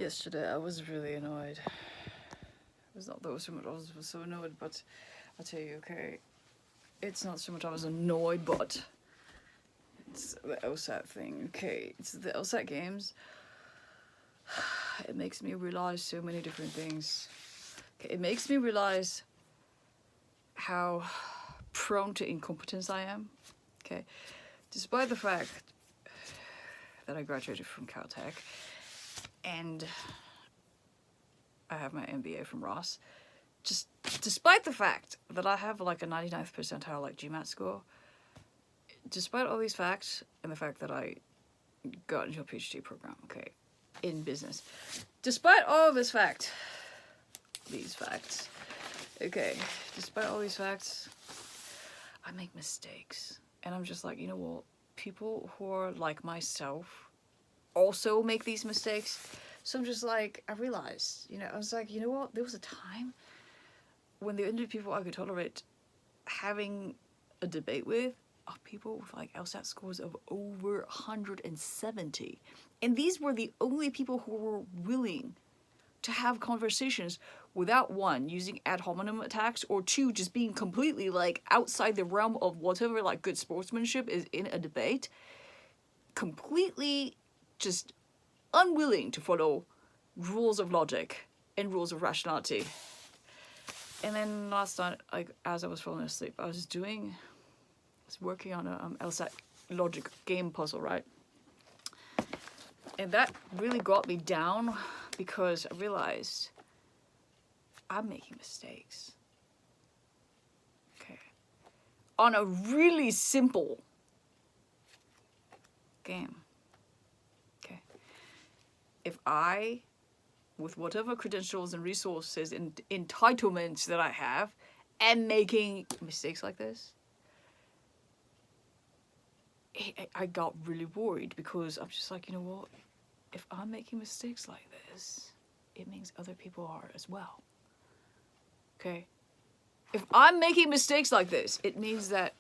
Yesterday I was really annoyed. It was not that so much I was so annoyed, but I'll tell you, okay, it's not so much I was annoyed, but it's the LSAT thing. Okay, it's the LSAT Games. It makes me realize so many different things. Okay, it makes me realize how prone to incompetence I am. Okay, despite the fact that I graduated from Caltech and I have my MBA from Ross, just despite the fact that I have like a 99th percentile like GMAT score, despite all these facts and the fact that I got into a PhD program, okay, in business, despite all of these facts, okay, despite all these facts, I make mistakes. And I'm just like, you know what, people who are like myself also make these mistakes. So I'm just like, I realized, I was like, you know what, there was a time when the only people I could tolerate having a debate with are people with like LSAT scores of over 170. And these were the only people who were willing to have conversations without, one, using ad hominem attacks, or two, just being completely like outside the realm of whatever like good sportsmanship is in a debate, completely just unwilling to follow rules of logic and rules of rationality. And then last night, as I was falling asleep, I was working on a LSAT logic game puzzle, right? And that really got me down because I realized I'm making mistakes. Okay. On a really simple game. Okay. If I, with whatever credentials and resources and entitlements that I have, am making mistakes like this, I got really worried because I'm just like, you know what? If I'm making mistakes like this, it means other people are as well. Okay? If I'm making mistakes like this, it means that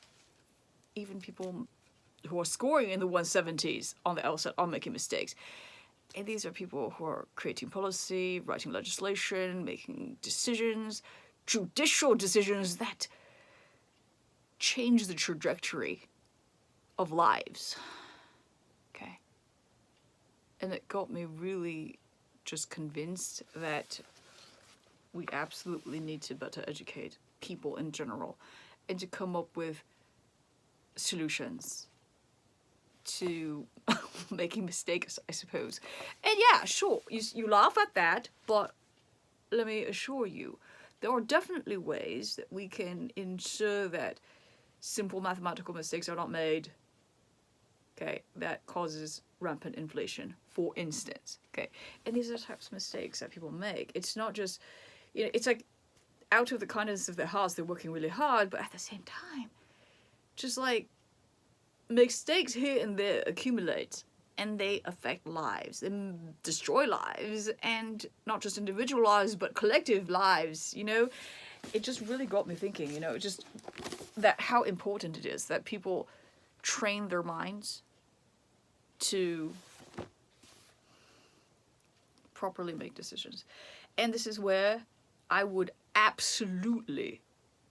even people who are scoring in the 170s on the LSAT are making mistakes. And these are people who are creating policy, writing legislation, making decisions, judicial decisions that change the trajectory of lives. Okay? And it got me really just convinced that we absolutely need to better educate people in general and to come up with solutions to making mistakes, I suppose. And yeah, sure, you laugh at that, but let me assure you, there are definitely ways that we can ensure that simple mathematical mistakes are not made, okay, that causes rampant inflation, for instance, okay? And these are the types of mistakes that people make. It's not just, it's like out of the kindness of their hearts, they're working really hard, but at the same time, just like mistakes here and there accumulate and they affect lives and destroy lives, and not just individual lives, but collective lives, It just really got me thinking, just that how important it is that people train their minds to properly make decisions. And this is where I would absolutely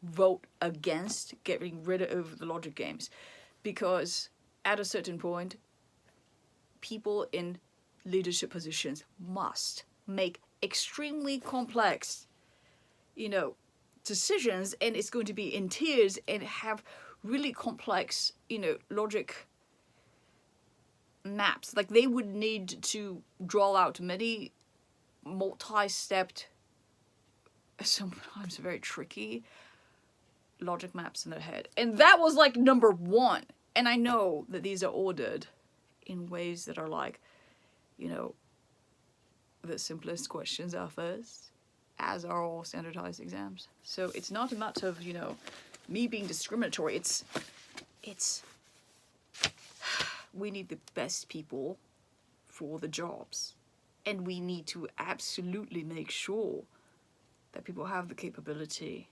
vote against getting rid of the logic games, because at a certain point, people in leadership positions must make extremely complex, decisions, and it's going to be in tiers and have really complex, logic maps. Like, they would need to draw out many multi-stepped, sometimes very tricky logic maps in their head. And that was like number one. And I know that these are ordered in ways that are like, the simplest questions are first, as are all standardized exams. So it's not a matter of, me being discriminatory. It's we need the best people for the jobs. And we need to absolutely make sure that people have the capability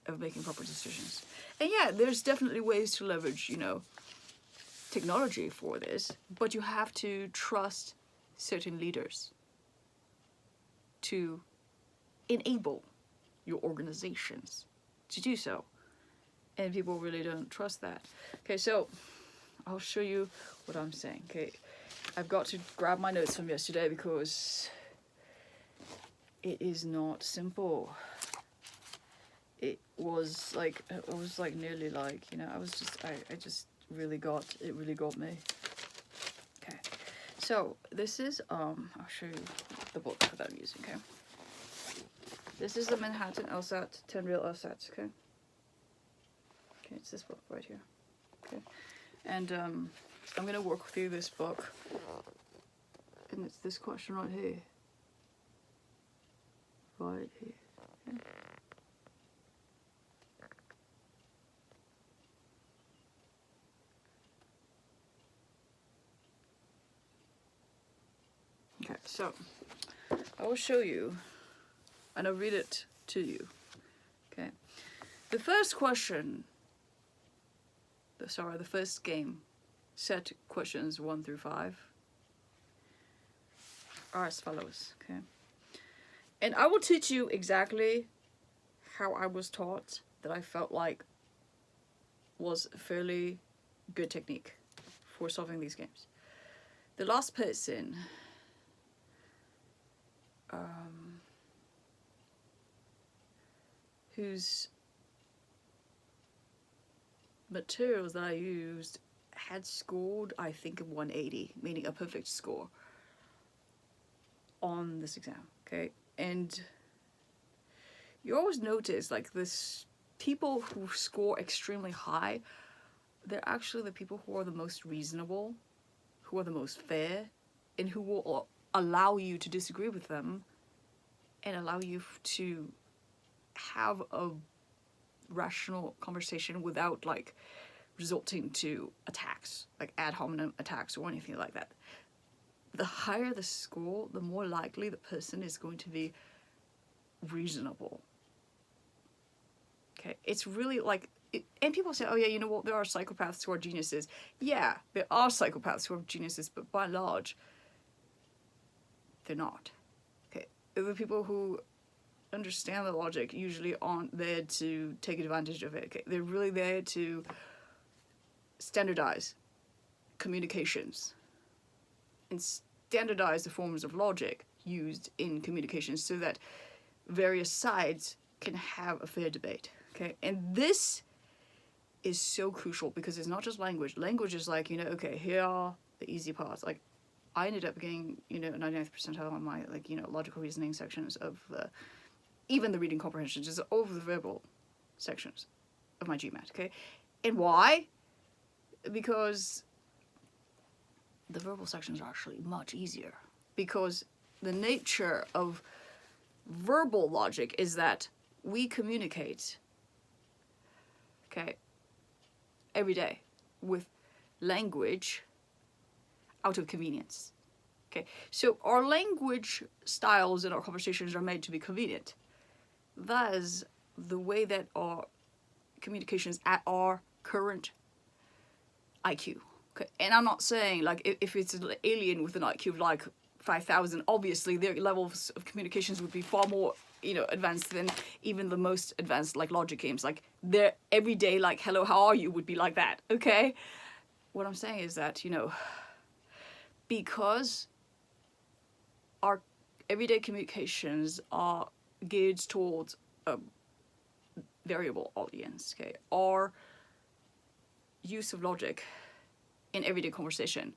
of making proper decisions. And yeah, there's definitely ways to leverage, technology for this, but you have to trust certain leaders. to enable your organizations to do so. And people really don't trust that. Okay, so I'll show you what I'm saying. Okay, I've got to grab my notes from yesterday because it is not simple. It was like nearly like, you know, I just really got me. Okay, so this is I'll show you the book that I'm using. Okay, this is the Manhattan LSAT 10 Real LSATs. Okay, it's this book right here. Okay, and I'm gonna work through this book, and it's this question right here. Right here. Okay. Okay, so I will show you, and I'll read it to you. Okay, the first question. The first game, set questions 1 through 5, are as follows. Okay, and I will teach you exactly how I was taught that I felt like was a fairly good technique for solving these games. The last person whose materials that I used had scored, I think, a 180, meaning a perfect score on this exam. Okay, and you always notice like this, people who score extremely high, they're actually the people who are the most reasonable, who are the most fair, and who will allow you to disagree with them and allow you to have a rational conversation without like resulting to attacks, like ad hominem attacks or anything like that. The higher the score, the more likely the person is going to be reasonable. Okay, it's really like, and people say, oh yeah, you know what, there are psychopaths who are geniuses. Yeah, there are psychopaths who are geniuses, but by and large, they're not. Okay, the people who understand the logic usually aren't there to take advantage of it. Okay? They're really there to standardize communications and standardize the forms of logic used in communications so that various sides can have a fair debate. Okay, and this is so crucial because it's not just language. Language is like, you know, okay, here are the easy parts. Like, I ended up getting, you know, 99th percentile on my, like, you know, logical reasoning sections of the, even the reading comprehension, just over the verbal sections of my GMAT, okay? And why? Because the verbal sections are actually much easier. Because the nature of verbal logic is that we communicate, okay, every day with language out of convenience. Okay, so our language styles and our conversations are made to be convenient. That is the way that our communications at our current IQ. Okay, and I'm not saying like if it's an alien with an IQ of like 5,000, obviously their levels of communications would be far more, you know, advanced than even the most advanced like logic games. Like their everyday like hello, how are you would be like that. Okay, what I'm saying is that, you know, because our everyday communications are geared towards a variable audience, okay, our use of logic in everyday conversation,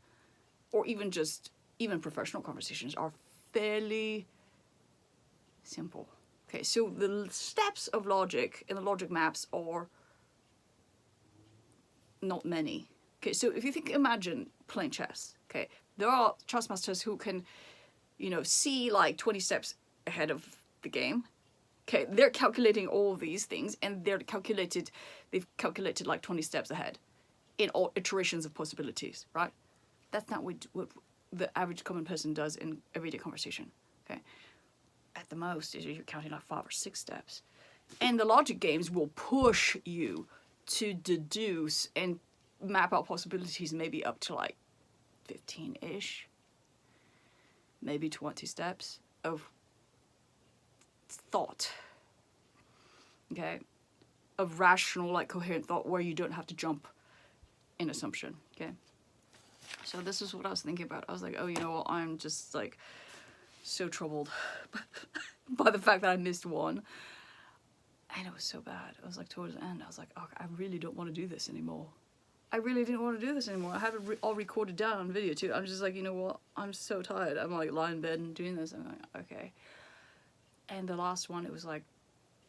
or even professional conversations, are fairly simple. Okay, so the steps of logic in the logic maps are not many. Okay, so if you imagine playing chess, okay, there are chess masters who can, you know, see like 20 steps ahead of the game. Okay, they're calculating all of these things, and they've calculated like 20 steps ahead in all iterations of possibilities, right? That's not what the average common person does in everyday conversation, okay? At the most, you're counting like 5 or 6 steps. And the logic games will push you to deduce and map out possibilities maybe up to like 15-ish, maybe 20 steps of thought. Okay, a rational, like coherent thought where you don't have to jump in assumption. Okay, so this is what I was thinking about. I was like, oh, you know what, I'm just like so troubled by the fact that I missed one, and it was so bad. I was like, towards the end I was like, oh, I really don't want to do this anymore. I really didn't want to do this anymore. I have it all recorded down on video too. I'm just like, you know what, I'm so tired. I'm like lying in bed and doing this. I'm like, okay. And the last one, it was like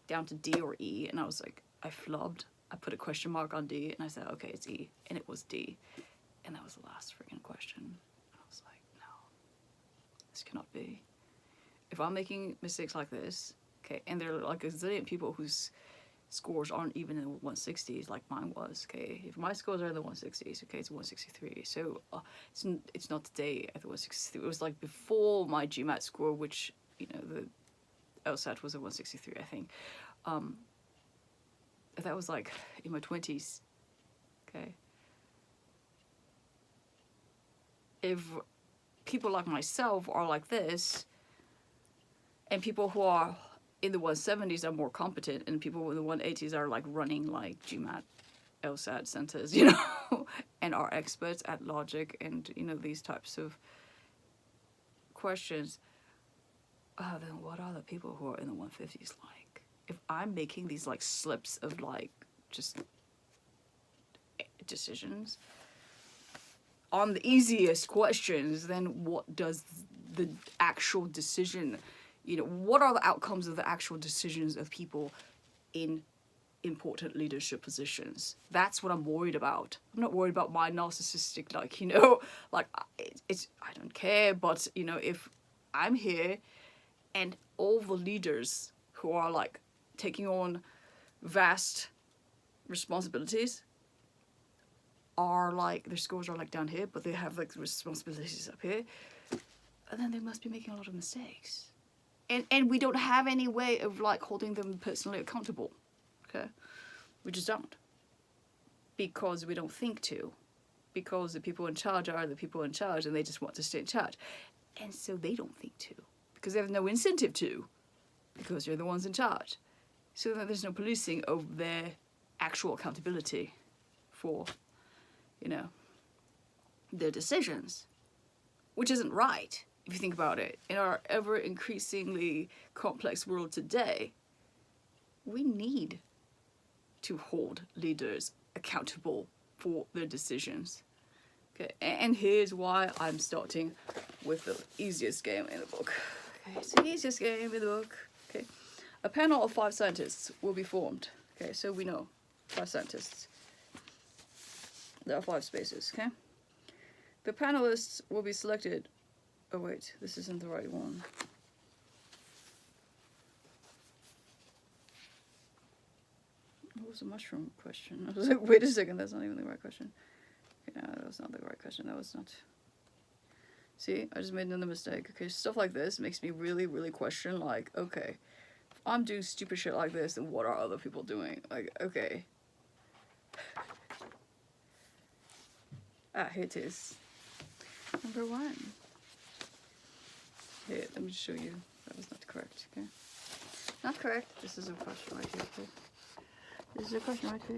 down to D or E, and I was like, I flubbed. I put a question mark on D, and I said, okay, it's E, and it was D, and that was the last freaking question. I was like, no, this cannot be. If I'm making mistakes like this, okay, and there are like a zillion people whose scores aren't even in the 160s like mine was, okay. If my scores are in the 160s, okay, it's 163. So it's not today at the 163. It was like before my GMAT score, which, you know, the LSAT was a 163, I think. That was like in my 20s, okay. If people like myself are like this, and people who are in the 170s are more competent, and people in the 180s are like running like GMAT, LSAT centers, you know, and are experts at logic and, you know, these types of questions, then what are the people who are in the 150s like? If I'm making these like slips of like just decisions on the easiest questions, then what does the actual decision, you know, what are the outcomes of the actual decisions of people in important leadership positions? That's what I'm worried about. I'm not worried about my narcissistic, like, you know, like it's I don't care, but, you know, if I'm here and all the leaders who are like taking on vast responsibilities are like, their scores are like down here, but they have like responsibilities up here, and then they must be making a lot of mistakes. And we don't have any way of like holding them personally accountable, okay? We just don't. Because we don't think to. Because the people in charge are the people in charge, and they just want to stay in charge. And so they don't think to. Because they have no incentive to. Because you're the ones in charge. So that there's no policing of their actual accountability for, you know, their decisions. Which isn't right, if you think about it. In our ever increasingly complex world today, we need to hold leaders accountable for their decisions. Okay, and here's why I'm starting with the easiest game in the book. Okay, it's the easiest game in the book. Okay, a panel of 5 scientists will be formed. Okay, so we know 5 scientists. There are 5 spaces. Okay, the panelists will be selected. Oh wait, this isn't the right one. What was the mushroom question? I was like, wait a second, that's not even the right question. Okay, no, that was not the right question. That was not. See, I just made another mistake. Okay, stuff like this makes me really, really question, like, okay, if I'm doing stupid shit like this, then what are other people doing? Like, okay. Here it is. Number 1. Here, let me just show you. That was not correct, okay? Not correct. This is a question right here, okay? This is a question right here.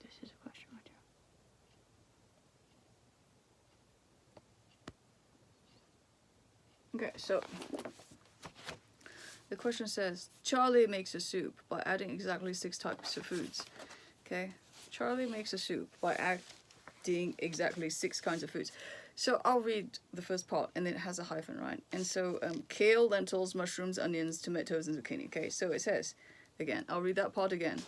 This is a question right here. Okay, so the question says, Charlie makes a soup by adding exactly 6 types of foods. Okay, Charlie makes a soup by adding exactly 6 kinds of foods. So I'll read the first part, and then it has a hyphen, right? And so kale, lentils, mushrooms, onions, tomatoes, and zucchini. Okay, so it says, again, I'll read that part again.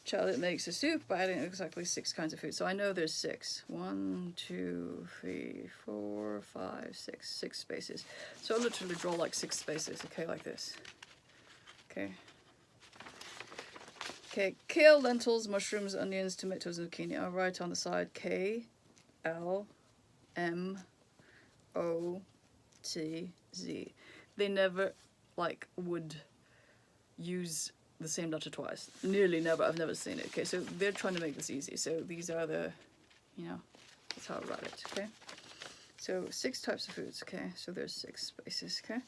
Charlotte makes a soup by adding exactly 6 kinds of food. So I know there's 6. 1, 2, 3, 4, 5, 6. 6 spaces. So I'll literally draw like 6 spaces, okay, like this. Okay. Okay, kale, lentils, mushrooms, onions, tomatoes, and zucchini. I'll write on the side K, L, M, O, T, Z. They never, like, would use the same letter twice. Nearly never. I've never seen it. Okay, so they're trying to make this easy. So these are the, you know, that's how I write it, okay? So 6 types of foods, okay? So there's 6 spaces, okay?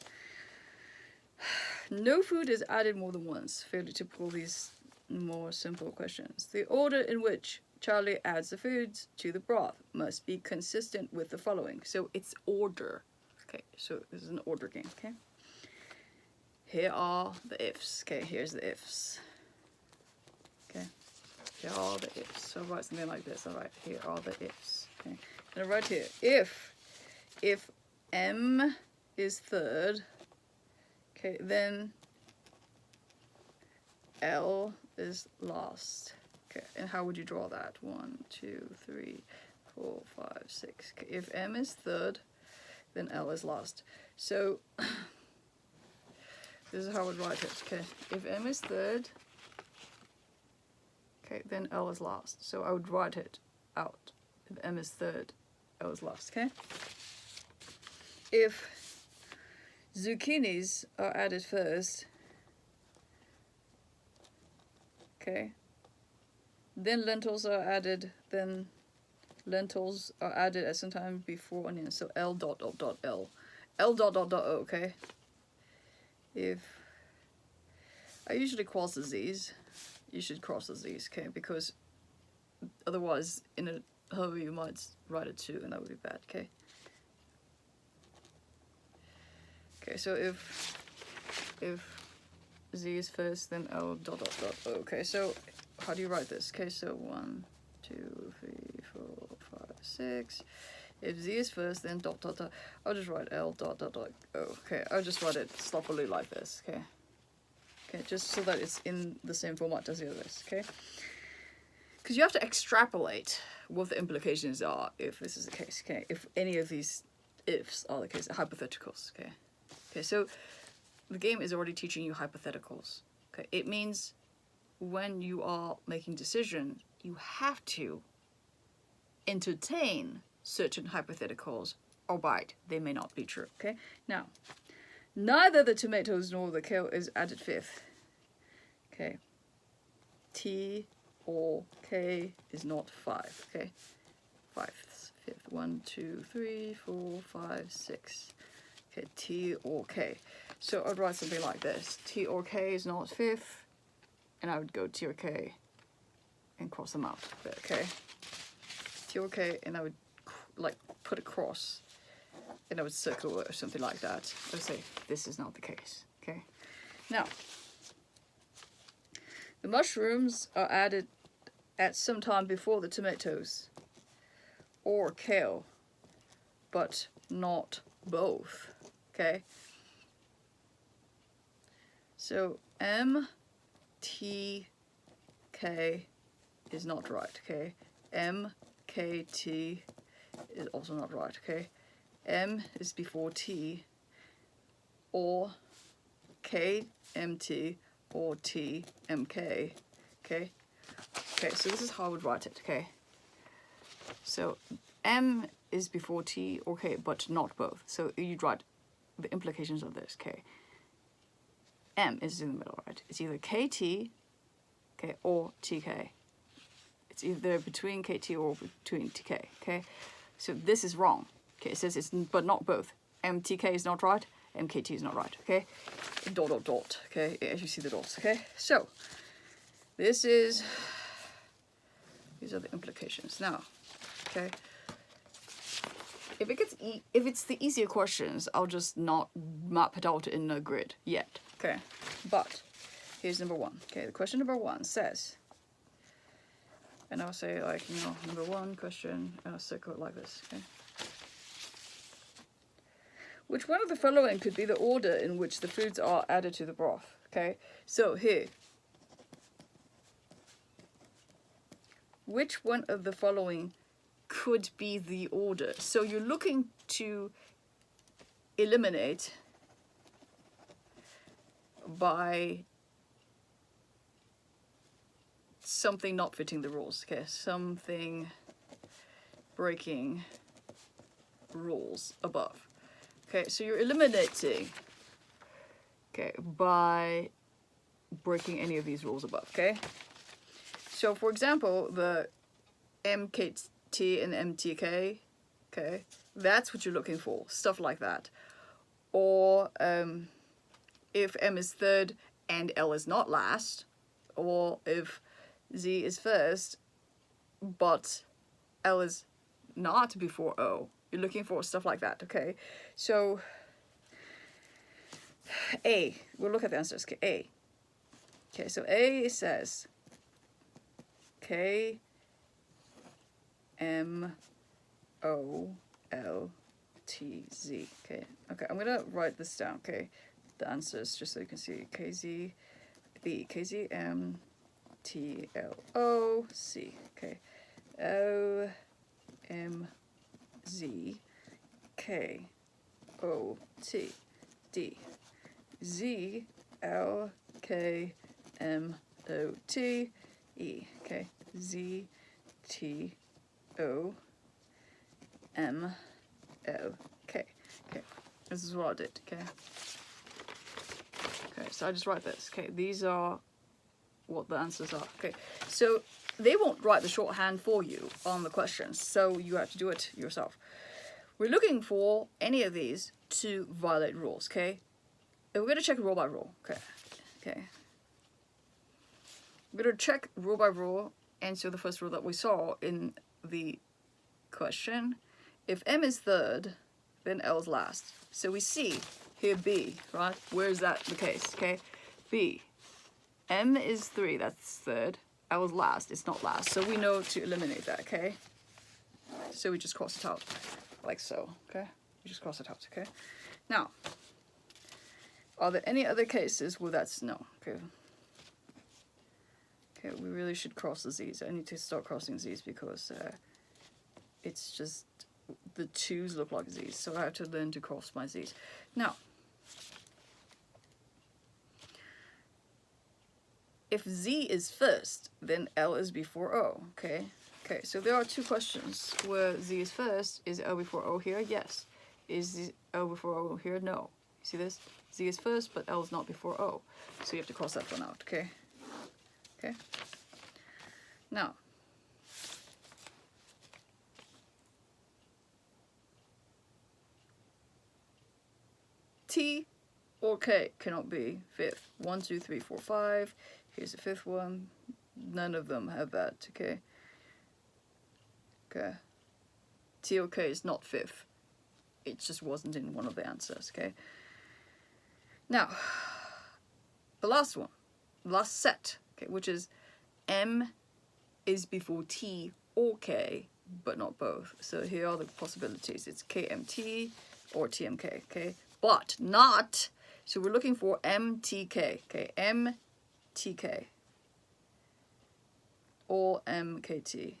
No food is added more than once. Fairly typical these more simple questions. The order in which Charlie adds the foods to the broth must be consistent with the following. So it's order. Okay, so this is an order game, okay? Here are the ifs. Okay, here's the ifs. Okay, here are the ifs. So I'll write something like this. All right, here are the ifs. Okay, and I write here, if M is third, okay, then L is last. Okay, and how would you draw that? 1, 2, 3, 4, 5, 6. Okay, if M is third, then L is last. So this is how I would write it. Okay, if M is third, okay, then L is last. So I would write it out. If M is third, L is last. Okay. If zucchinis are added first, okay, then lentils are added, then lentils are added at some time before onions. So L dot dot dot L. L dot dot dot O, okay? If I usually cross the Z's, you should cross the Z's, okay? Because otherwise, in a hurry, you might write a 2 and that would be bad, okay? Okay, so if Z is first, then L dot dot dot O. Okay, so how do you write this? Okay, so 1, 2, 3, 4, 5, 6. If Z is first, then dot dot dot. I'll just write L dot dot dot O. Okay, I'll just write it sloppily like this. Okay. Okay, just so that it's in the same format as the others. Okay. Because you have to extrapolate what the implications are if this is the case. Okay. If any of these ifs are the case, hypotheticals. Okay. Okay. So the game is already teaching you hypotheticals. Okay. It means when you are making decisions, you have to entertain certain hypotheticals, albeit they may not be true. Okay. Now, neither the tomatoes nor the kale is added fifth. Okay. T or K is not 5. Okay. Fifth. 1, 2, 3, 4, 5, 6. Okay. T or K. So I'd write something like this. T or K is not fifth. And I would go T or K and cross them out. Okay. T or K, and I would like put a cross and I would circle it or something like that. I would say this is not the case. Okay. Now, the mushrooms are added at some time before the tomatoes or kale, but not both. Okay. So M T K is not right. Okay. M K T is also not right. Okay. M is before T, or K M T, or T M K. Okay. Okay. So this is how I would write it. Okay. So M is before T or K, but not both. So you'd write the implications of this. Okay. M is in the middle, right? It's either KT, okay, or TK. It's either between KT or between TK, okay? So this is wrong. Okay, it says it's but not both. MTK is not right, MKT is not right, okay? Dot, dot, dot, okay? As you see the dots, okay? So, these are the implications. Now, okay? If it's the easier questions, I'll just not map it out in a grid yet. Okay, but here's number 1. Okay, the question number 1 says, and I'll say like, number 1 question, and I'll circle it like this. Okay. Which one of the following could be the order in which the foods are added to the broth? Okay, so here, which one of the following could be the order? So you're looking to eliminate by something not fitting the rules. Okay, something breaking rules above. Okay, so you're eliminating, okay, by breaking any of these rules above. Okay, so for example, the MKT and MTK, okay, That's what you're looking for, stuff like that. Or if M is third and L is not last, or if Z is first but L is not before O. You're looking for stuff like that, okay? So A, we'll look at the answers. Okay, A. Okay, so A says K M O L T Z. Okay, I'm gonna write this down. Okay, the answers just so you can see. K Z B, K Z M T L O C. Okay, O M Z K O T D Z L K M O T E. Okay, Z T O M O K. Okay, this is what I did. Okay, so I just write this. Okay, these are what the answers are. Okay, so they won't write the shorthand for you on the questions, so you have to do it yourself. We're looking for any of these to violate rules. Okay, and we're gonna check rule by rule. Okay. We're gonna check rule by rule, answer the first rule that we saw in the question. If M is third, then L is last. So we see here B, right? Where is that the case? Okay, B. M is 3, that's third. L is last, it's not last. So we know to eliminate that, okay? So we just cross it out, like so, okay? We just cross it out, okay? Now, are there any other cases where that's no? Okay. Okay, we really should cross the Z's. I need to start crossing Z's because it's just, the 2's look like Z's. So I have to learn to cross my Z's. Now, if Z is first, then L is before O, okay? Okay, so there are 2 questions where Z is first. Is L before O here? Yes. Is L before O here? No. You see this? Z is first, but L is not before O. So you have to cross that one out, okay? Okay. Now, T or K cannot be fifth. 1, 2, 3, 4, 5. Here's the 5th one. None of them have that, okay? Okay. T or K is not 5th. It just wasn't in one of the answers, okay? Now, the last one, last set, okay, which is M is before T or K, but not both. So here are the possibilities. It's KMT or TMK, okay? But not, so we're looking for MTK, okay? MTK or MKT.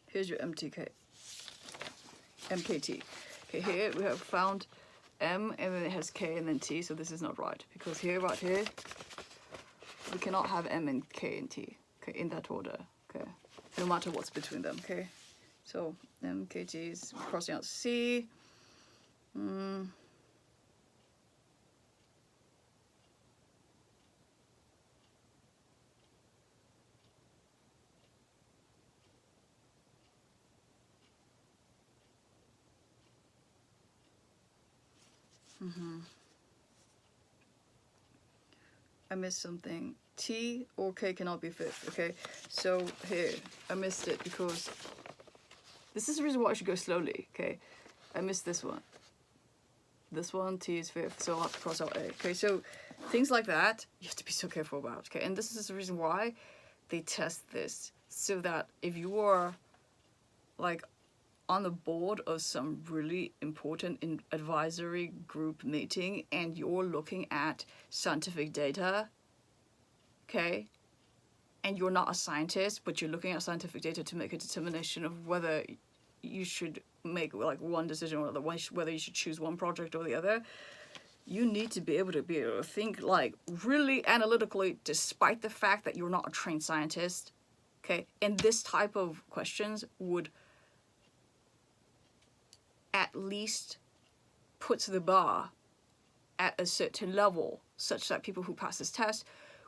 Here's your MTK. MKT. Okay, here we have found M and then it has K and then T, so this is not right. Because here, right here, we cannot have M and K and T, okay, in that order, okay? No matter what's between them, okay? So MKT is crossing out C. I missed something. T or K cannot be 5th, okay? So here, I missed it because this is the reason why I should go slowly, okay? I missed this one. This one, T is 5th, so I'll have to cross out A. Okay, so things like that, you have to be so careful about, okay? And this is the reason why they test this, so that if you are, like, on the board of some really important advisory group meeting and you're looking at scientific data, okay, and you're not a scientist, but you're looking at scientific data to make a determination of whether you should make like one decision or whether you should choose one project or the other, you need to be able to think like really analytically, despite the fact that you're not a trained scientist, Okay, and this type of questions would at least put the bar at a certain level such that people who pass this test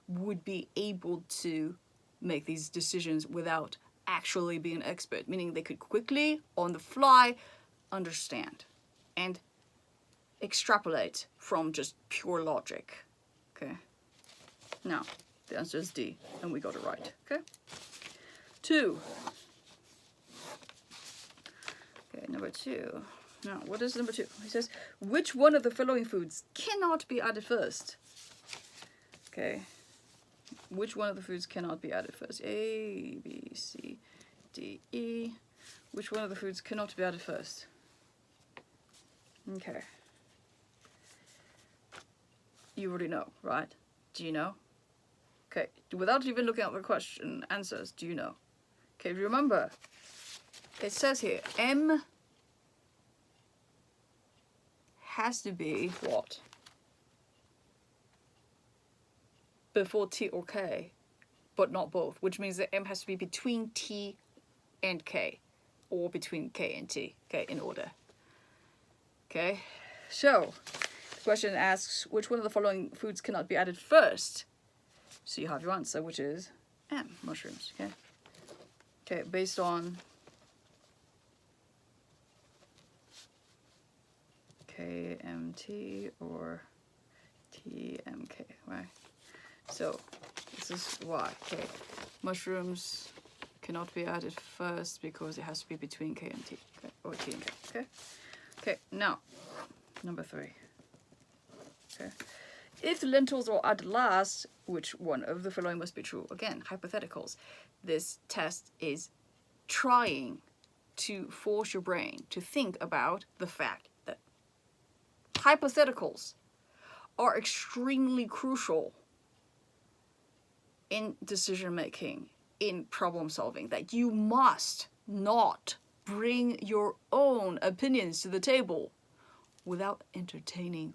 would be able to make these decisions without actually being an expert, meaning they could quickly, on the fly, understand and extrapolate from just pure logic. Okay, now the answer is D, and we got it right. Okay, 2. Okay, number 2. Now, what is number 2? He says, which one of the following foods cannot be added first? Okay, which one of the foods cannot be added first? A, B, C, D, E. Which one of the foods cannot be added first? Okay. You already know, right? Do you know? Okay, without even looking at the question answers, do you know? Okay, remember, it says here, M has to be what? Before T or K, but not both, which means that M has to be between T and K, or between K and T, okay, in order. Okay, so the question asks, which one of the following foods cannot be added first? So you have your answer, which is M, mushrooms, okay? Okay, based on KMT or TMK, right? So this is why. Okay, mushrooms cannot be added first because it has to be between K and T, okay? Or T and K. Okay. Okay. Now, number 3. Okay. If lentils are added last, which one of the following must be true? Again, hypotheticals. This test is trying to force your brain to think about the fact that hypotheticals are extremely crucial in decision making, in problem solving, that you must not bring your own opinions to the table without entertaining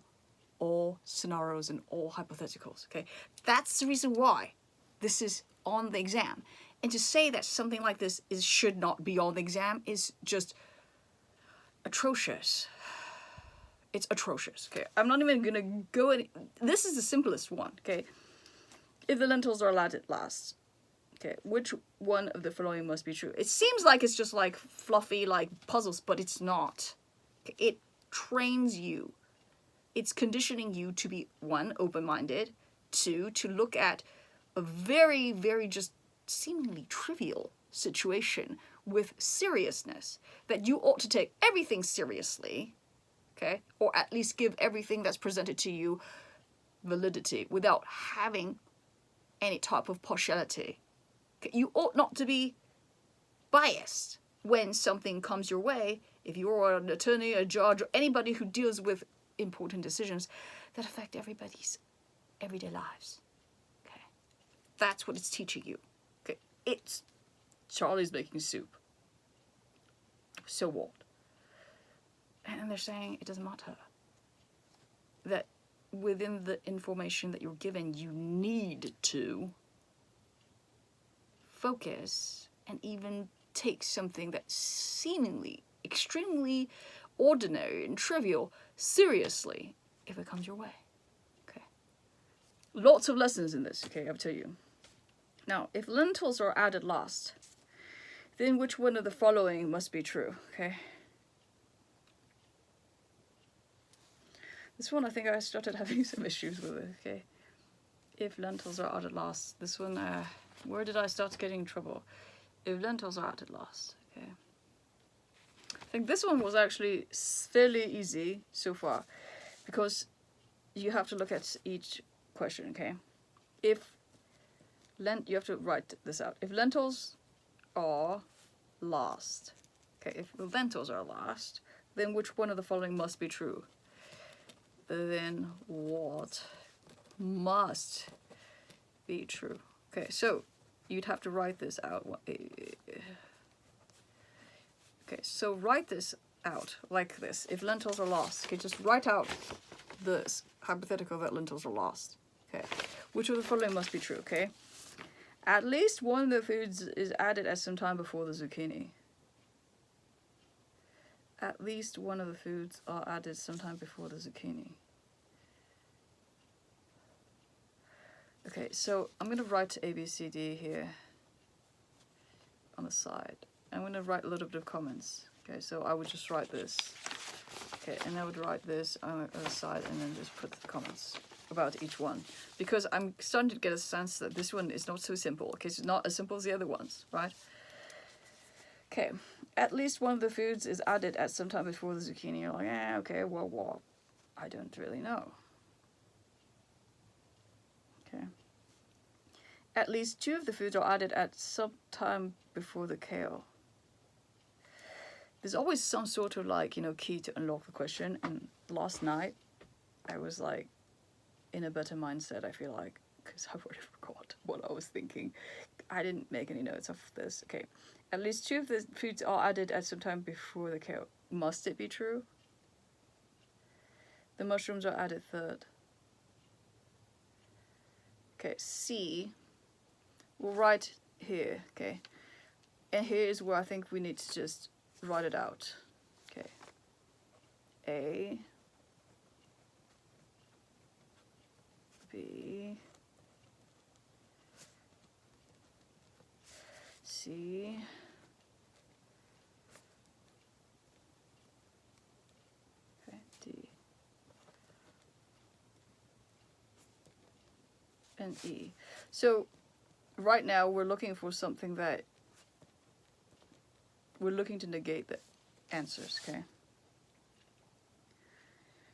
all scenarios and all hypotheticals. Okay, that's the reason why this is on the exam. And to say that something like this should not be on the exam is just atrocious. It's atrocious. Okay, I'm not even gonna go any. This is the simplest one. Okay, if the lentils are allowed at last, okay, which one of the following must be true? It seems like it's just like fluffy, like puzzles, but it's not. Okay, it trains you. It's conditioning you to be, 1, open-minded, 2, to look at a very, very just seemingly trivial situation with seriousness, that you ought to take everything seriously, okay, or at least give everything that's presented to you validity without having any type of partiality. Okay? You ought not to be biased when something comes your way. If you're an attorney, a judge, or anybody who deals with important decisions that affect everybody's everyday lives. Okay, that's what it's teaching you. Okay, it's Charlie's making soup. So what? And they're saying it doesn't matter. That within the information that you're given, you need to focus and even take something that's seemingly extremely ordinary and trivial seriously if it comes your way. Okay, lots of lessons in this. Okay, I'll tell you. Now, if lentils are added last, then which one of the following must be true? Okay, this one I think I started having some issues with it. Okay, if lentils are added last, this one, where did I start getting in trouble? If lentils are added last. Okay, I think this one was actually fairly easy so far, because you have to look at each question, okay? If you have to write this out. If lentils are last, okay, if lentils are last, then which one of the following must be true? Then what must be true? Okay, so you'd have to write this out. Okay, so write this out like this. If lentils are lost, okay, just write out this hypothetical that lentils are lost. Okay, which of the following must be true? Okay, At least one of the foods is added at some time before the zucchini. At least one of the foods are added sometime before the zucchini. Okay, so I'm going to write A, B, C, D here on the side. I'm going to write a little bit of comments. Okay, so I would just write this. Okay, and I would write this on the side and then just put the comments about each one. Because I'm starting to get a sense that this one is not so simple. Okay, it's not as simple as the other ones, right? Okay, at least one of the foods is added at some time before the zucchini. You're like, okay, well, I don't really know. Okay. At least two of the foods are added at some time before the kale. There's always some sort of like, key to unlock the question. And last night, I was like in a better mindset, I feel like, because I already forgot what I was thinking. I didn't make any notes of this. Okay. At least two of the foods are added at some time before the kale. Must it be true? The mushrooms are added third. Okay, C. We'll write here, okay? And here is where I think we need to just write it out. Okay. A. B. C. Okay, D. And E. So right now we're looking for something that we're looking to negate the answers, okay?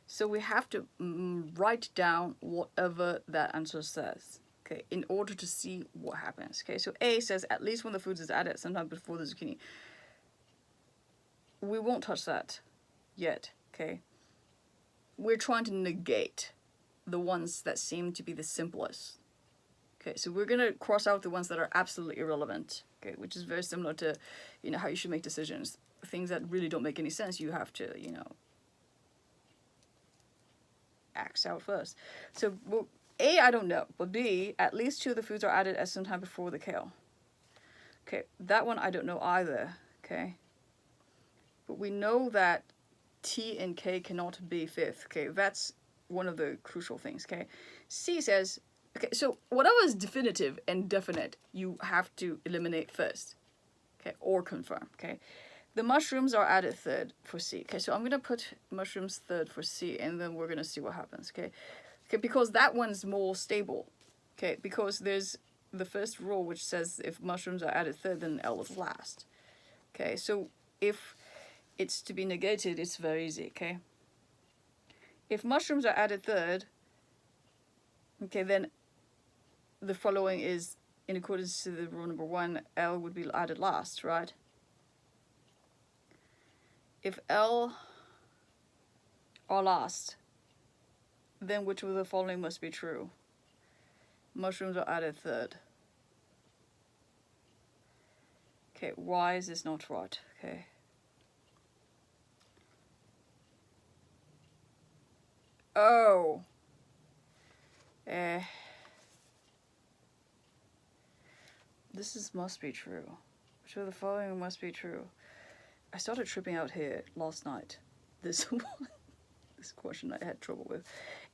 So we have to write down whatever that answer says, okay, in order to see what happens, okay? So A says at least when the food is added sometime before the zucchini. We won't touch that yet, okay? We're trying to negate the ones that seem to be the simplest. Okay, so we're gonna cross out the ones that are absolutely irrelevant, okay, which is very similar to, how you should make decisions. Things that really don't make any sense, you have to, X out first. So, well, A, I don't know, but B, at least two of the foods are added at some time before the kale. Okay, that one I don't know either, okay? But we know that T and K cannot be fifth, okay? That's one of the crucial things, okay? C says, okay, so whatever is definitive and definite, you have to eliminate first, okay, or confirm, okay? The mushrooms are added third for C, okay? So I'm going to put mushrooms third for C, and then we're going to see what happens, okay? Okay, because that one's more stable, okay? Because there's the first rule which says if mushrooms are added third, then L is last, okay? So if it's to be negated, it's very easy, okay? If mushrooms are added third, okay, then the following is in accordance to the rule number 1, L would be added last, right? If L are last, then which of the following must be true? Mushrooms are added third. Okay, why is this not right? Okay. Oh. This must be true. Which of the following must be true? I started tripping out here last night. This one, this question I had trouble with.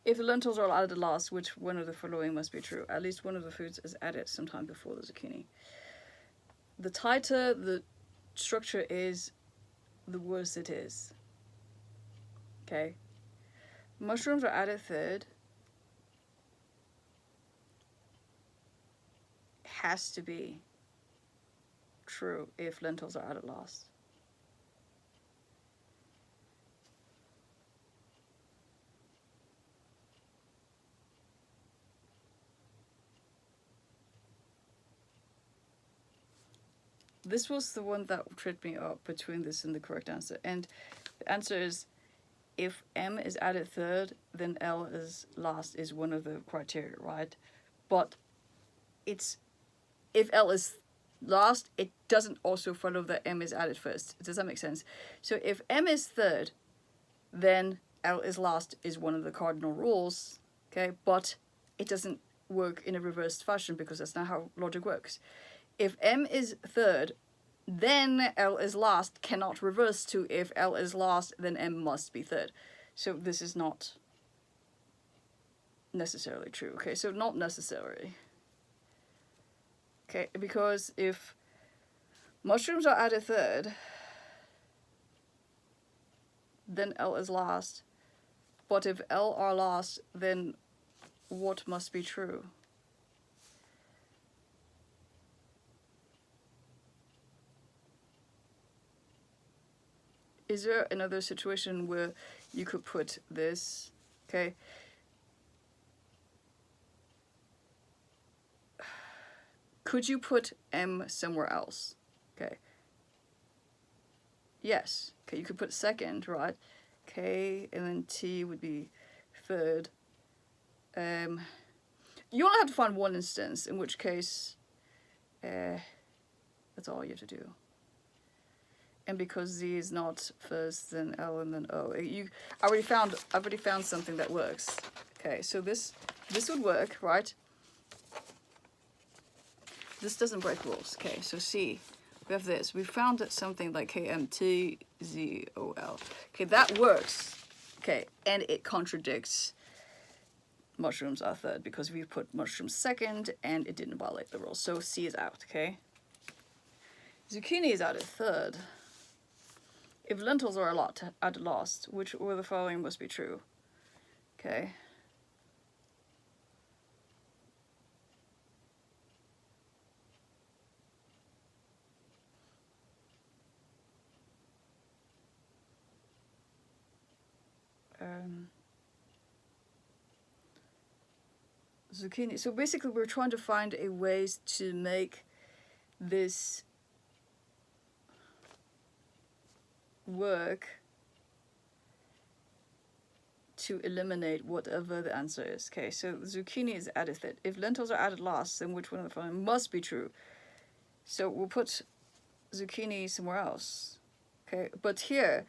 If the lentils are added last, which one of the following must be true? At least one of the foods is added sometime before the zucchini. The tighter the structure is, the worse it is. Okay? Mushrooms are added third. Has to be true if lentils are added last. This was the one that tripped me up between this and the correct answer. And the answer is, if M is added third, then L is last is one of the criteria, right? But it's, if L is last, it doesn't also follow that M is added first. Does that make sense? So if M is third, then L is last is one of the cardinal rules, okay? But it doesn't work in a reversed fashion because that's not how logic works. If M is third, then L is last cannot reverse to if L is last, then M must be third. So this is not necessarily true. Okay, so not necessary. Okay, because if mushrooms are added third, then L is last. But if L are last, then what must be true? Is there another situation where you could put this, okay? Could you put M somewhere else? Okay. Yes. Okay, you could put second, right? Okay, and then T would be third. You only have to find one instance, in which case, that's all you have to do. And because Z is not first, then L and then O. I already found something that works. Okay, so this would work, right? This doesn't break rules. Okay, so C, we have this. We found that something like KMT ZOL. Okay, that works. Okay, and it contradicts mushrooms are third because we put mushrooms second and it didn't violate the rules. So C is out. Okay. Zucchini is added third. If lentils are added last, which or the following must be true. Okay. Zucchini. So basically we're trying to find a ways to make this work to eliminate whatever the answer is. Okay, so zucchini is added third. If lentils are added last, then which one of the following must be true? So we'll put zucchini somewhere else. Okay, but here,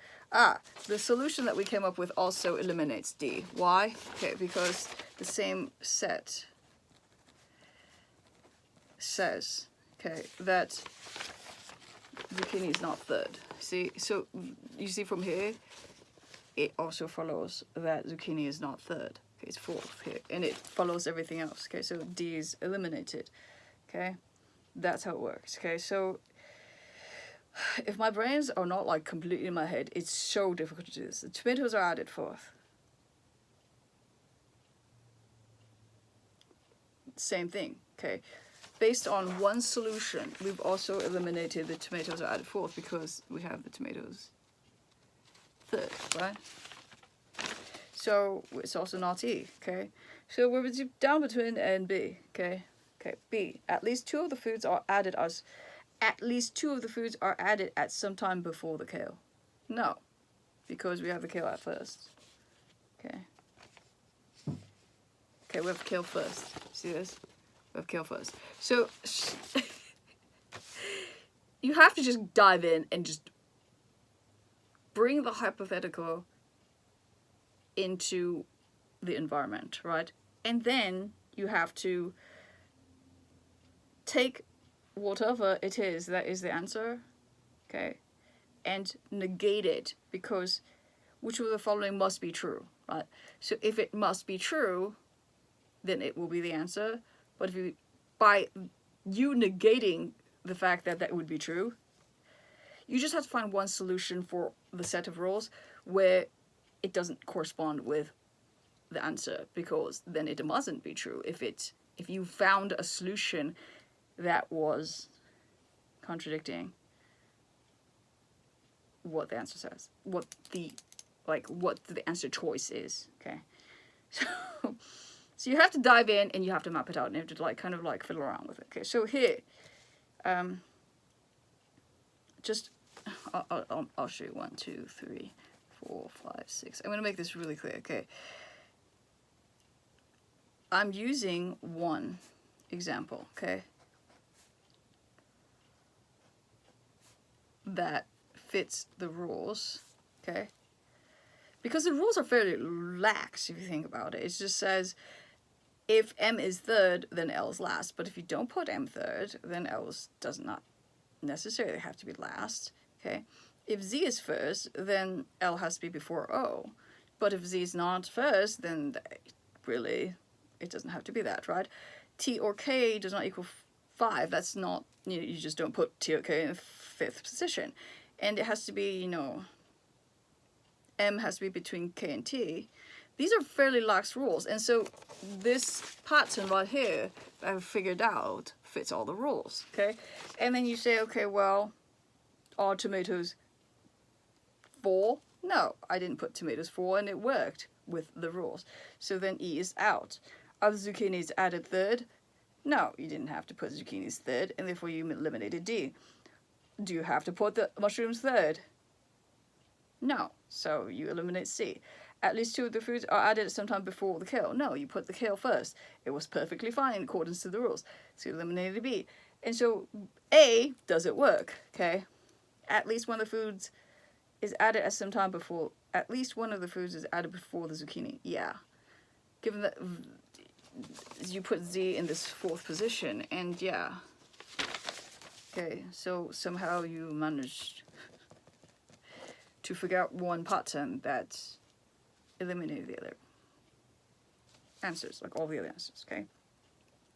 the solution that we came up with also eliminates D. Why? Okay, because the same set says, okay, that zucchini is not third. See, so you see from here, it also follows that zucchini is not third. Okay, it's fourth here, and it follows everything else. Okay, so D is eliminated. Okay, that's how it works. Okay, so if my brains are not like completely in my head, it's so difficult to do this. The tomatoes are added fourth. Same thing. Okay, based on one solution, we've also eliminated the tomatoes are added fourth because we have the tomatoes third, right? So it's also not E. Okay, so we're down between A and B. Okay, okay, B. At least two of the foods are added as. At least two of the foods are added at some time before the kale. No, because we have the kale at first. Okay. Okay, we have kale first. See this? We have kale first. So you have to just dive in and just bring the hypothetical into the environment, right? And then you have to take whatever it is that is the answer, okay, and negate it, because which of the following must be true, right? So if it must be true, then it will be the answer. But if you, by you negating the fact that that would be true, you just have to find one solution for the set of rules where it doesn't correspond with the answer, because then it mustn't be true. If you found a solution that was contradicting what the answer says, what the answer choice is. Okay, so you have to dive in and you have to map it out and you have to kind of fiddle around with it. Okay, so here, I'll show you 1, 2, 3, 4, 5, 6. I'm gonna make this really clear. Okay, I'm using one example. Okay. That fits the rules, okay? Because the rules are fairly lax if you think about it. It just says If M is third, then L is last. But if you don't put M third, then L does not necessarily have to be last. Okay. If Z is first, then L has to be before O. But if Z is not first, then really it doesn't have to be that, right? T or K does not equal 5. That's not, you just don't put T or K in 5th position. And it has to be, M has to be between K and T. These are fairly lax rules. And so this pattern right here that I've figured out fits all the rules, okay? And then you say, okay, well, are tomatoes 4? No, I didn't put tomatoes 4, and it worked with the rules. So then E is out. Are the zucchinis added third? No, you didn't have to put zucchinis third, and therefore you eliminated D. Do you have to put the mushrooms third? No, so you eliminate C. At least 2 of the foods are added sometime before the kale. No, you put the kale first. It was perfectly fine in accordance to the rules. So you eliminated B. And so A, does it work? Okay. At least one of the foods is added at some time before. At least one of the foods is added before the zucchini. Yeah. Given that you put Z in this 4th position, and yeah. Okay, so somehow you managed to figure out one pattern that eliminated the other answers, like all the other answers, okay?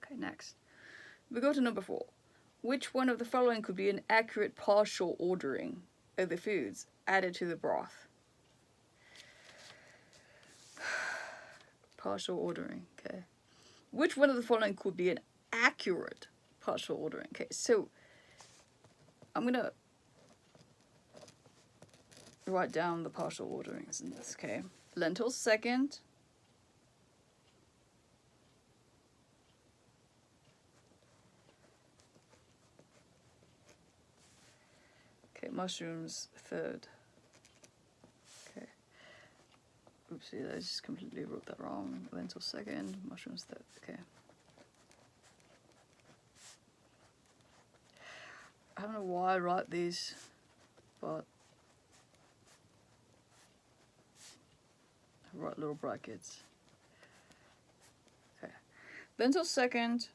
Okay, next. We go to number 4. Which one of the following could be an accurate partial ordering of the foods added to the broth? Partial ordering, okay. Which one of the following could be an accurate partial ordering? Okay, so I'm gonna write down the partial orderings in this, okay? Lentils second. Okay, mushrooms third. Okay. Oopsie, I just completely wrote that wrong. Lentils second, mushrooms third. Okay. I don't know why I write these, but I write little brackets. Okay. Lentils second,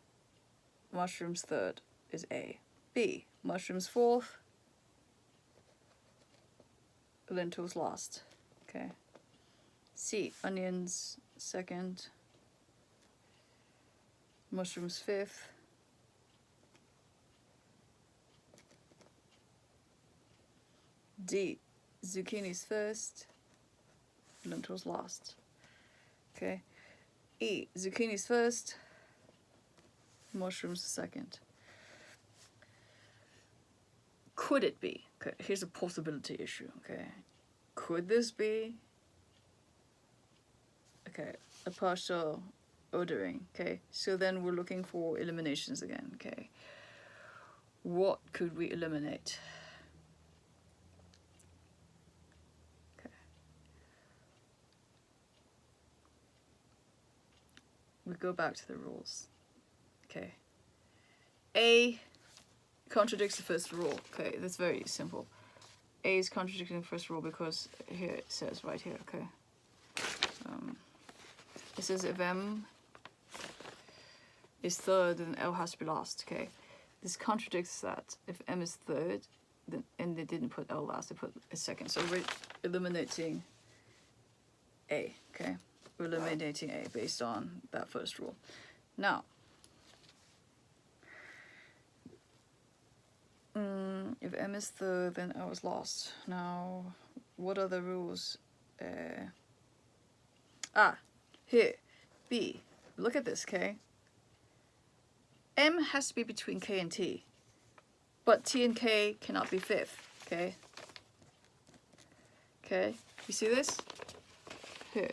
mushrooms third is A. B. Mushrooms fourth, lentils last. Okay. C. Onions second, mushrooms fifth, D. Zucchinis first, lentils last. Okay. E. Zucchinis first, mushrooms second. Could it be? Okay, here's a possibility issue. Okay. Could this be? Okay, a partial ordering. Okay, so then we're looking for eliminations again. Okay. What could we eliminate? We go back to the rules. Okay. A contradicts the first rule. Okay, that's very simple. A is contradicting the first rule because here it says right here. Okay. It says if M is third, then L has to be last. Okay. This contradicts that. If M is third, then and they didn't put L last, they put a second. So we're eliminating A. Okay. We're eliminating A based on that first rule. Now, if M is third, then L is lost. Now, what are the rules? Here, B. Look at this, okay? M has to be between K and T, but T and K cannot be fifth, okay? Okay, you see this? Here.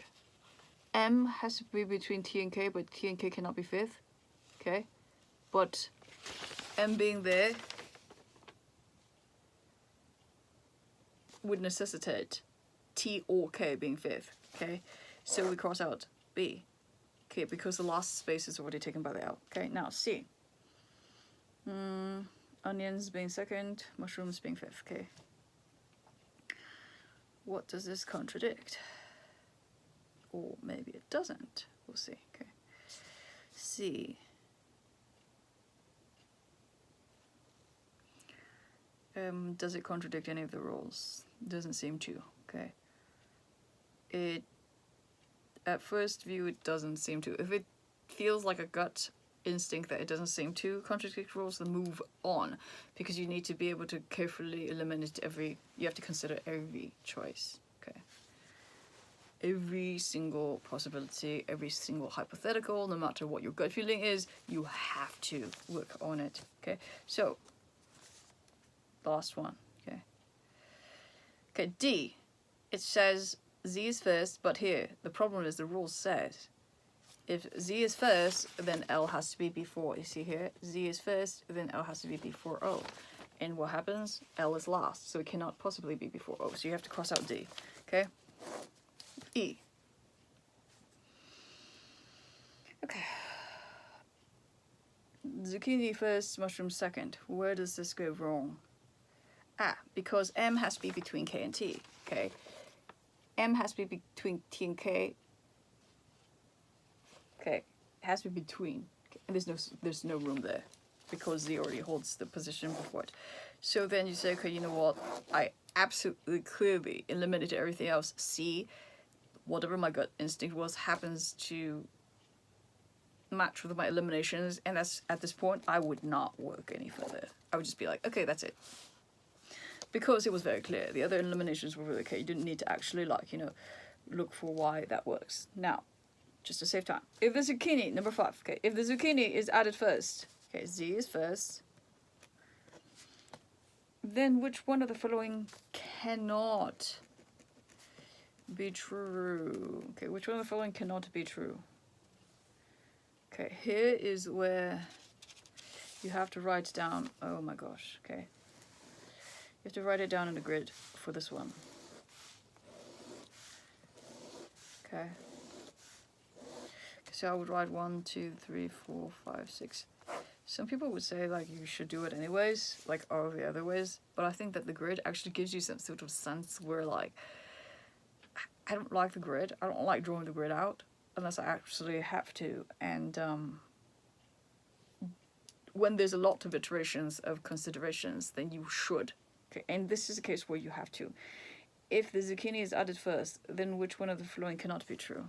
M has to be between T and K, but T and K cannot be fifth. Okay? But M being there would necessitate T or K being fifth. Okay? So we cross out B. Okay, because the last space is already taken by the L. Okay, now C. Onions being second, mushrooms being fifth. Okay. What does this contradict? Or maybe it doesn't. We'll see. Okay. C. Does it contradict any of the rules? Doesn't seem to. Okay. It, at first view, it doesn't seem to. If it feels like a gut instinct that it doesn't seem to contradict rules, then move on, because you need to be able to carefully eliminate you have to consider every choice. Okay. Every single possibility, every single hypothetical, no matter what your gut feeling is, you have to work on it. Okay. So, last one. Okay. Okay, D. It says Z is first, but here, the problem is the rule says if Z is first, then L has to be before. You see here, Z is first, then L has to be before O. And what happens? L is last, so it cannot possibly be before O. So you have to cross out D. Okay? E. Okay. Zucchini first, mushroom second. Where does this go wrong? Because M has to be between K and T. Okay? M has to be between T and K. Okay, it has to be between. Okay. And there's no room there, because Z already holds the position before it. So then you say, okay, you know what? I absolutely clearly eliminated everything else. C, whatever my gut instinct was, happens to match with my eliminations, and that's, at this point, I would not work any further. I would just be like, okay, that's it. Because it was very clear. The other eliminations were really okay. You didn't need to actually, like, you know, look for why that works. Now, just to save time. If the zucchini, number 5, okay, if the zucchini is added first, okay, Z is first, then which one of the following cannot be true? Okay, which one of the following cannot be true? Okay, here is where you have to write down, oh my gosh, okay. You have to write it down in the grid for this one. Okay. So I would write 1, 2, 3, 4, 5, 6. Some people would say, like, you should do it anyways, like all the other ways. But I think that the grid actually gives you some sort of sense where, like, I don't like the grid. I don't like drawing the grid out unless I actually have to. And when there's a lot of iterations of considerations, then you should. Okay, and this is a case where you have to. If the zucchini is added first, then which one of the following cannot be true?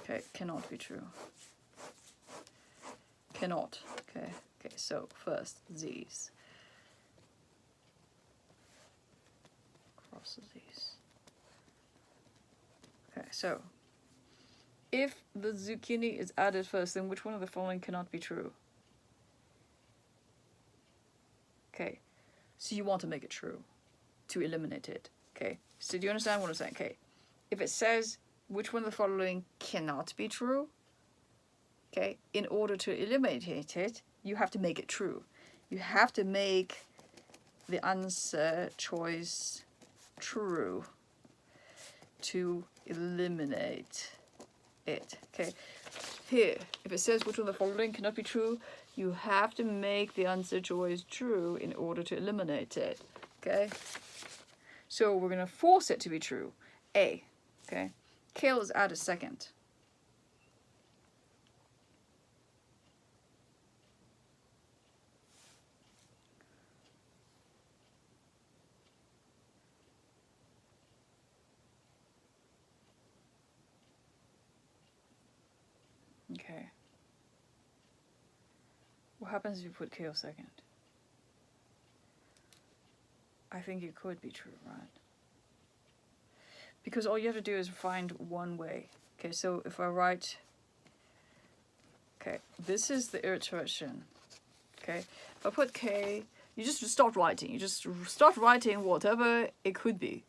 Okay, cannot be true. Cannot. Okay, okay, so first, Z's. Cross Z's. Okay, so if the zucchini is added first, then which one of the following cannot be true? Okay, so you want to make it true to eliminate it. Okay, so do you understand what I'm saying? Okay, if it says which one of the following cannot be true, okay, in order to eliminate it, you have to make it true. You have to make the answer choice true to eliminate it. Okay, here, if it says which one of the following cannot be true, you have to make the answer choice true in order to eliminate it. Okay, so we're gonna force it to be true. A. Okay, kale is added second. Okay. What happens if you put kale second? I think it could be true, right? Because all you have to do is find one way. Okay, so if I write, okay, this is the iteration. Okay, if I put K, you just start writing. You just start writing whatever it could be.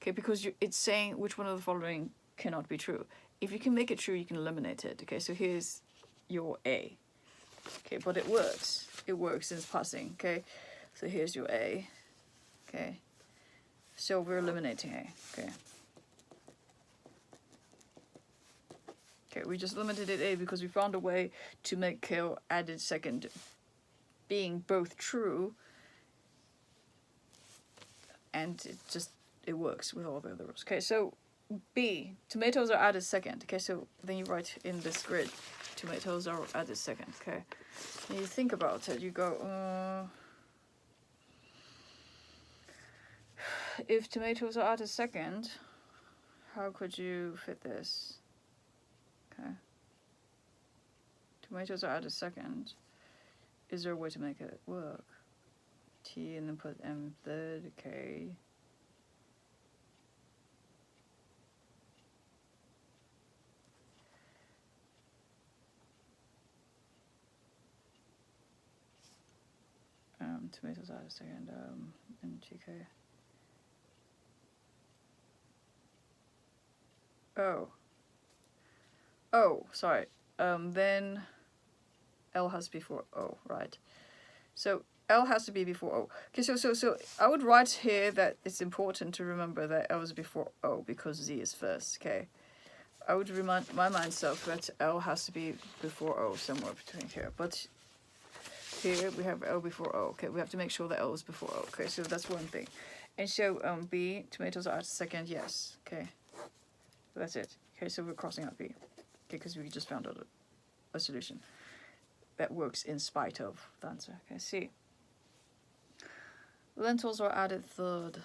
Okay, because it's saying which one of the following cannot be true. If you can make it true, you can eliminate it. Okay, so here's your A. Okay, but it works. It works and it's passing. Okay, so here's your A. Okay, so we're eliminating A. Okay. Okay, we just limited it A because we found a way to make kale added second being both true, and it works with all the other rules. Okay, so B, tomatoes are added second. Okay, so then you write in this grid, tomatoes are added second. Okay, and you think about it. You go, if tomatoes are added second, how could you fit this? Okay, tomatoes are added second. Is there a way to make it work? T and then put M third. Okay. Tomatoes added second. And GK. Oh, sorry. Then L has to be before O, right? So L has to be before O. Okay, so I would write here that it's important to remember that L is before O because Z is first, okay? I would remind myself that L has to be before O somewhere between here. But here we have L before O. Okay, we have to make sure that L is before O. Okay, so that's one thing. And so B, tomatoes are added second, yes. Okay, that's it. Okay, so we're crossing out B. Okay, because we just found out a solution that works in spite of the answer. Okay, C. Lentils are added third.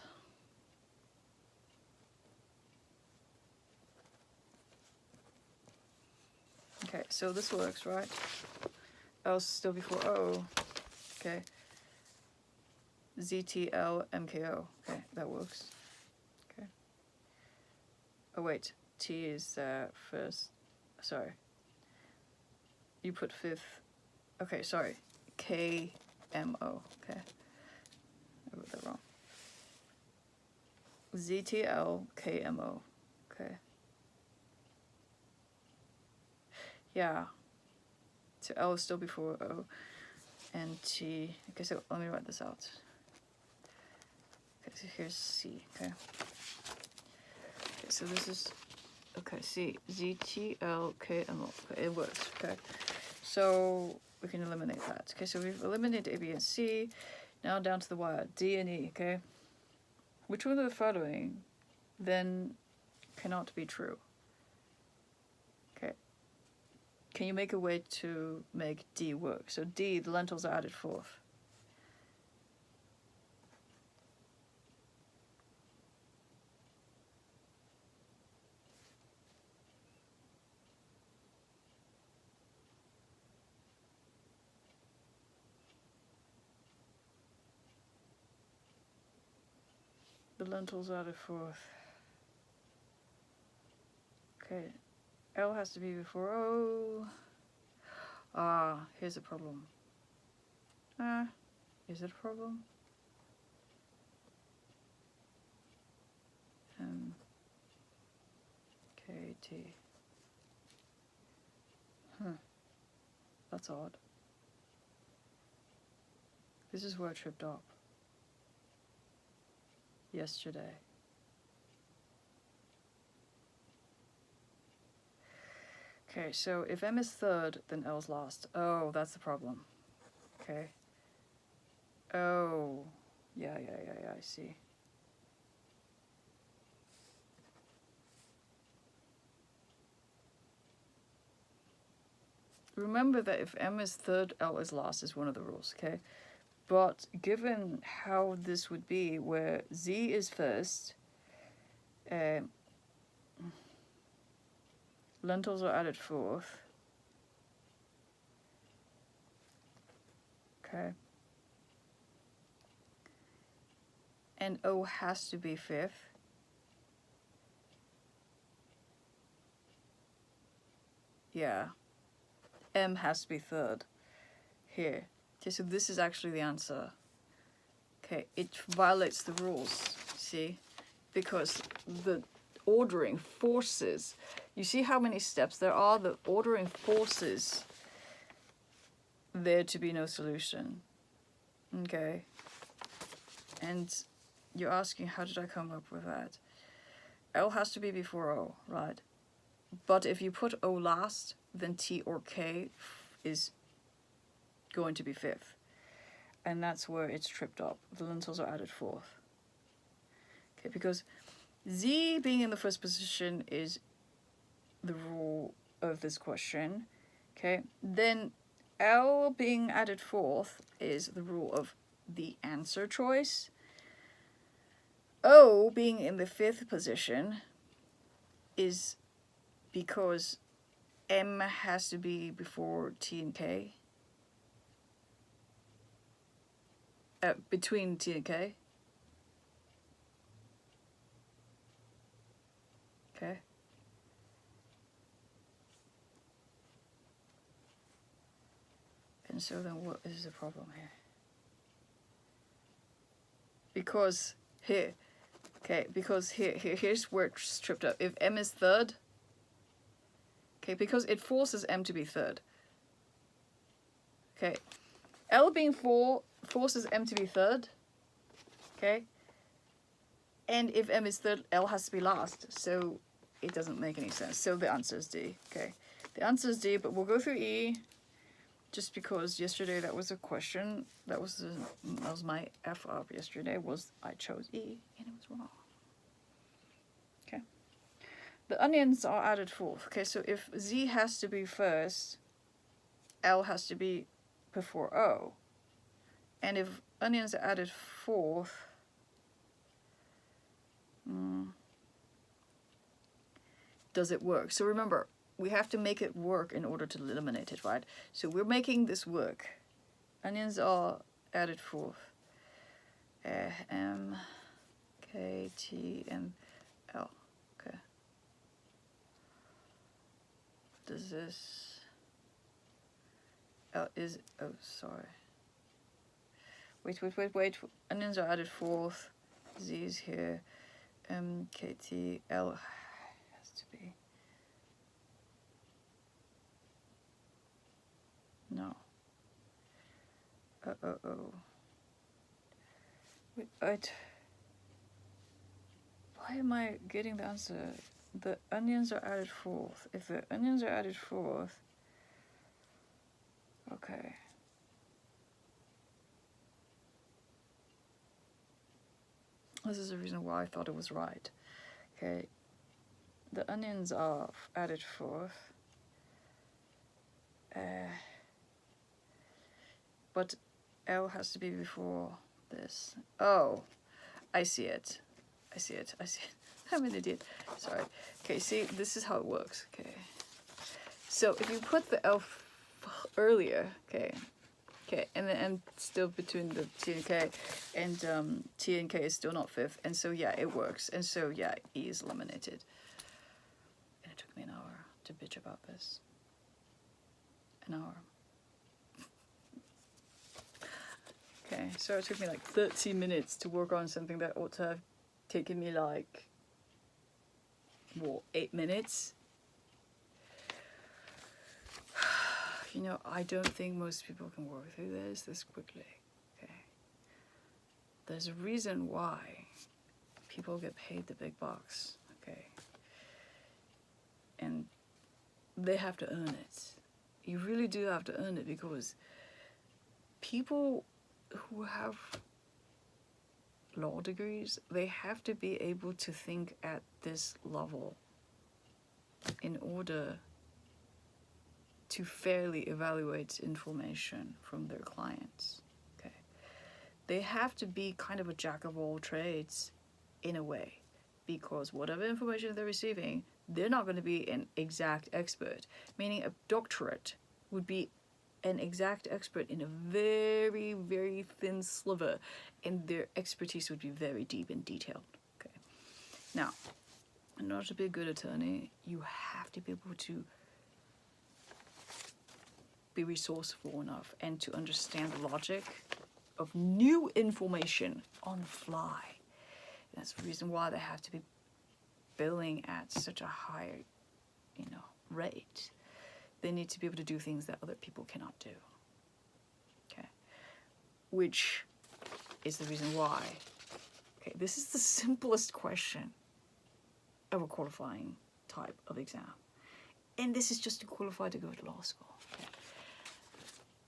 Okay, so this works, right? L is still before O. Okay. ZTL MKO. Okay, that works. Okay. Oh wait, T is first. Sorry. You put fifth. Okay, sorry. KMO. Okay. I wrote that wrong. ZTL KMO. Okay. Yeah. So L is still before O. And T. Okay, so let me write this out. Okay, so here's C. Okay. Okay, so this is. Okay, C. ZTL KMO. Okay, it works. Okay. So we can eliminate that. Okay, so we've eliminated A, B, and C. Now down to the wire. D and E. Okay. Which one of the following then cannot be true? Okay. Can you make a way to make D work? So D, the lentils are added fourth. The lentils are added fourth. Okay. L has to be before O. Here's a problem. Is it a problem? KT. That's odd. This is where I tripped up yesterday. Okay, so if M is third, then L is last. Oh, that's the problem. Okay. Oh, yeah, I see. Remember that if M is third, L is last is one of the rules, okay? But given how this would be, where Z is first, lentils are added fourth. Okay. And O has to be fifth. Yeah. M has to be third. Here. Okay, so this is actually the answer. Okay, it violates the rules, see? Because the ordering forces, you see how many steps there are? The ordering forces there to be no solution. Okay. And you're asking, how did I come up with that? L has to be before O, right? But if you put O last, then T or K is going to be fifth. And that's where it's tripped up. The lentils are added fourth. Okay, because Z being in the first position is the rule of this question. Okay, then L being added fourth is the rule of the answer choice. O being in the fifth position is because M has to be before T and K. Between T and K. Okay. And so then what is the problem here? Because here, okay, because here's where it's tripped up. If M is third, okay, because it forces M to be third. Okay, L being 4 forces M to be third. Okay, and if M is third, L has to be last. So it doesn't make any sense. So the answer is D. Okay, the answer is D, but we'll go through E. Just because yesterday that was a question, that was my F up yesterday, was I chose E and it was wrong. Okay. The onions are added fourth. Okay, so if Z has to be first, L has to be before O. And if onions are added fourth, does it work? So remember, we have to make it work in order to eliminate it, right? So we're making this work. Onions are added fourth. M, K, T, and L. Okay. Does this... L is... Oh, sorry. Wait. Onions are added fourth. Z is here. M, K, T, L has to be... No. Wait. Why am I getting the answer? The onions are added fourth. If the onions are added fourth... Okay. This is the reason why I thought it was right. Okay. The onions are added fourth. But L has to be before this. Oh, I see it. I'm an idiot. Sorry. Okay, see, this is how it works. Okay. So if you put the L earlier, okay, and then and still between the T and K, and T and K is still not fifth, and so yeah, it works, and so yeah, E is eliminated. And it took me an hour to bitch about this. An hour. Okay, so it took me like 30 minutes to work on something that ought to have taken me like, what, 8 minutes? You know, I don't think most people can work through this quickly, okay? There's a reason why people get paid the big bucks, okay? And they have to earn it. You really do have to earn it, because people who have law degrees, they have to be able to think at this level in order to fairly evaluate information from their clients. Okay, they have to be kind of a jack of all trades in a way, because whatever information they're receiving, they're not going to be an exact expert, meaning a doctorate would be an exact expert in a very, very thin sliver, and their expertise would be very deep and detailed. Okay. Now, in order to be a good attorney, you have to be able to be resourceful enough and to understand the logic of new information on the fly. And that's the reason why they have to be billing at such a high, rate. They need to be able to do things that other people cannot do. Okay. Which is the reason why. Okay, this is the simplest question of a qualifying type of exam. And this is just to qualify to go to law school. Okay.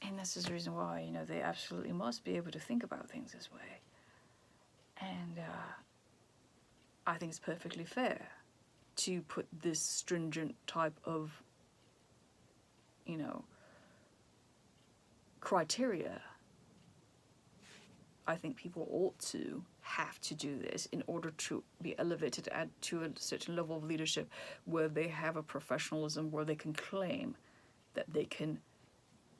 And this is the reason why, they absolutely must be able to think about things this way. And I think it's perfectly fair to put this stringent type of, you know, criteria. I think people ought to have to do this in order to be elevated to a certain level of leadership where they have a professionalism, where they can claim that they can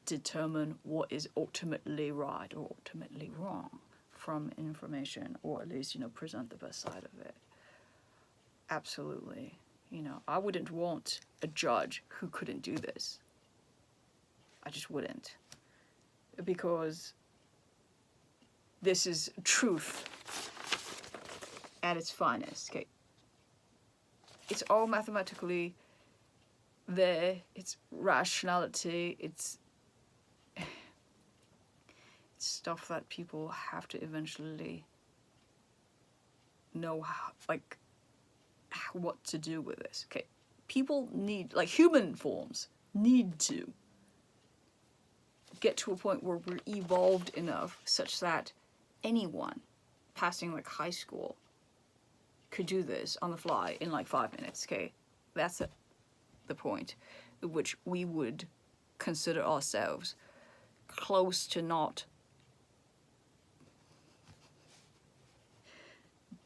determine what is ultimately right or ultimately wrong from information, or at least, you know, present the best side of it. Absolutely. You know, I wouldn't want a judge who couldn't do this. I just wouldn't. Because this is truth at its finest, okay? It's all mathematically there, it's rationality, it's stuff that people have to eventually know how, like, what to do with this, okay? People need, like, human forms need to get to a point where we're evolved enough such that anyone passing like high school could do this on the fly in like 5 minutes, okay? That's the point at which we would consider ourselves close to not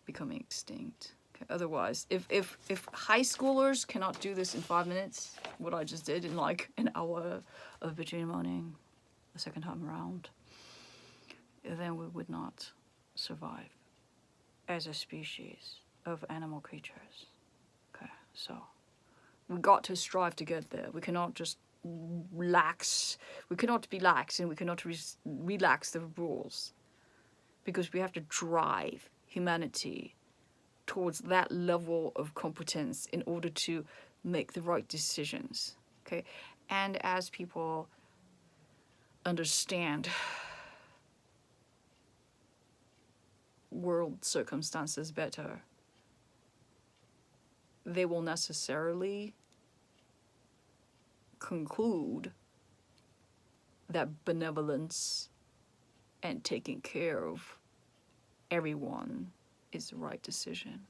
becoming extinct. Okay? Otherwise, if high schoolers cannot do this in 5 minutes, what I just did in like an hour of bitching and moaning the second time around, then we would not survive as a species of animal creatures. Okay, so we got to strive to get there. We cannot just relax. We cannot be lax, and we cannot relax the rules, because we have to drive humanity towards that level of competence in order to make the right decisions. Okay, and as people understand world circumstances better, they will necessarily conclude that benevolence and taking care of everyone is the right decision.